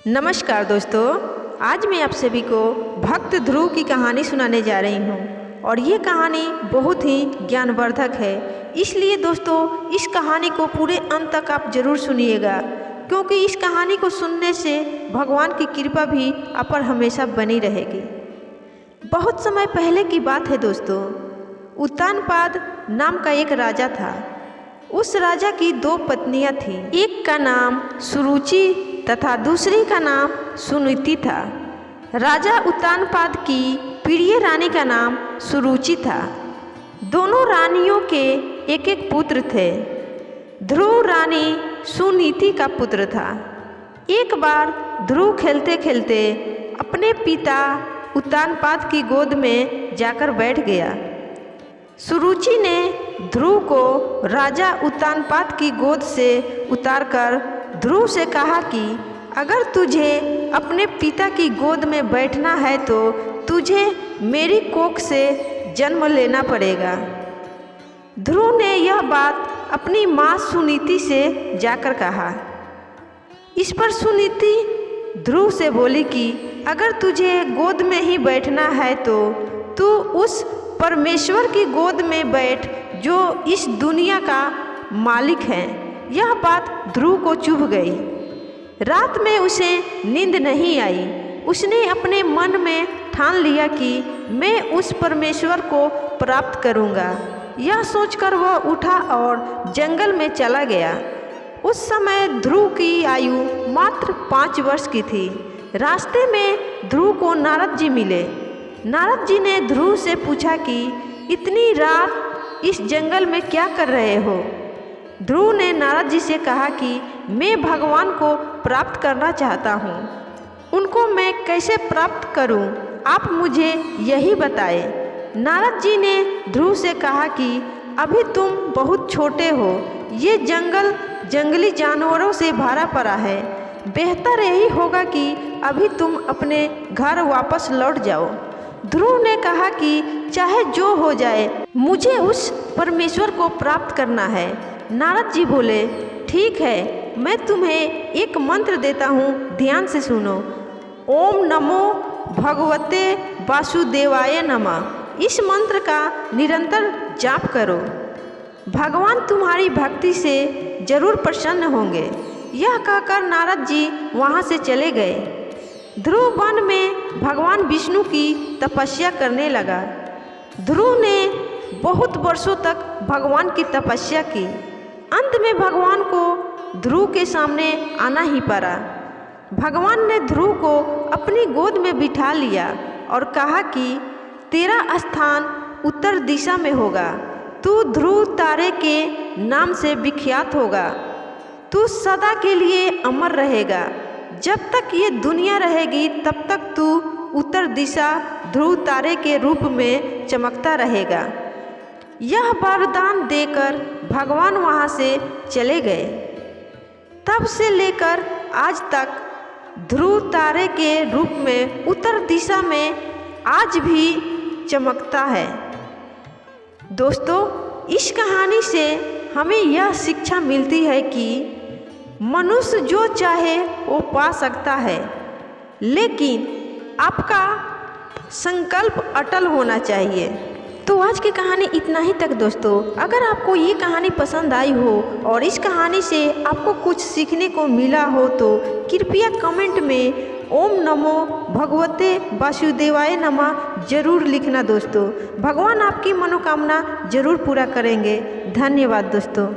नमस्कार दोस्तों, आज मैं आप सभी को भक्त ध्रुव की कहानी सुनाने जा रही हूँ और ये कहानी बहुत ही ज्ञानवर्धक है। इसलिए दोस्तों इस कहानी को पूरे अंत तक आप जरूर सुनिएगा, क्योंकि इस कहानी को सुनने से भगवान की कृपा भी आप पर हमेशा बनी रहेगी। बहुत समय पहले की बात है दोस्तों, उत्तानपाद नाम का एक राजा था। उस राजा की दो पत्नियां थीं। एक का नाम सुरुचि तथा दूसरी का नाम सुनीति था। राजा उत्तानपाद की प्रिय रानी का नाम सुरुचि था। दोनों रानियों के एक एक पुत्र थे। ध्रुव रानी सुनीति का पुत्र था। एक बार ध्रुव खेलते खेलते अपने पिता उत्तानपाद की गोद में जाकर बैठ गया। सुरुचि ने ध्रुव को राजा उत्तानपाद की गोद से उतारकर ध्रुव से कहा कि अगर तुझे अपने पिता की गोद में बैठना है तो तुझे मेरी कोख से जन्म लेना पड़ेगा। ध्रुव ने यह बात अपनी माँ सुनीति से जाकर कहा। इस पर सुनीति ध्रुव से बोली कि अगर तुझे गोद में ही बैठना है तो तू उस परमेश्वर की गोद में बैठ जो इस दुनिया का मालिक है। यह बात ध्रुव को चुभ गई। रात में उसे नींद नहीं आई। उसने अपने मन में ठान लिया कि मैं उस परमेश्वर को प्राप्त करूंगा। यह सोचकर वह उठा और जंगल में चला गया। उस समय ध्रुव की आयु मात्र 5 वर्ष की थी। रास्ते में ध्रुव को नारद जी मिले। नारद जी ने ध्रुव से पूछा कि इतनी रात इस जंगल में क्या कर रहे हो? ध्रुव ने नारद जी से कहा कि मैं भगवान को प्राप्त करना चाहता हूँ। उनको मैं कैसे प्राप्त करूँ, आप मुझे यही बताएं। नारद जी ने ध्रुव से कहा कि अभी तुम बहुत छोटे हो। ये जंगल जंगली जानवरों से भरा पड़ा है। बेहतर यही होगा कि अभी तुम अपने घर वापस लौट जाओ। ध्रुव ने कहा कि चाहे जो हो जाए, मुझे उस परमेश्वर को प्राप्त करना है। नारद जी बोले, ठीक है, मैं तुम्हें एक मंत्र देता हूँ, ध्यान से सुनो। ओम नमो भगवते वासुदेवाय नमः। इस मंत्र का निरंतर जाप करो। भगवान तुम्हारी भक्ति से जरूर प्रसन्न होंगे। यह कहकर नारद जी वहाँ से चले गए। ध्रुव वन में भगवान विष्णु की तपस्या करने लगा। ध्रुव ने बहुत वर्षों तक भगवान की तपस्या की। अंत में भगवान को ध्रुव के सामने आना ही पड़ा। भगवान ने ध्रुव को अपनी गोद में बिठा लिया और कहा कि तेरा स्थान उत्तर दिशा में होगा। तू ध्रुव तारे के नाम से विख्यात होगा। तू सदा के लिए अमर रहेगा। जब तक ये दुनिया रहेगी तब तक तू उत्तर दिशा ध्रुव तारे के रूप में चमकता रहेगा। यह वरदान देकर भगवान वहाँ से चले गए। तब से लेकर आज तक ध्रुव तारे के रूप में उत्तर दिशा में आज भी चमकता है। दोस्तों, इस कहानी से हमें यह शिक्षा मिलती है कि मनुष्य जो चाहे वो पा सकता है, लेकिन आपका संकल्प अटल होना चाहिए। तो आज की कहानी इतना ही तक दोस्तों। अगर आपको ये कहानी पसंद आई हो और इस कहानी से आपको कुछ सीखने को मिला हो तो कृपया कमेंट में ओम नमो भगवते वासुदेवाय नमः जरूर लिखना दोस्तों। भगवान आपकी मनोकामना जरूर पूरा करेंगे। धन्यवाद दोस्तों।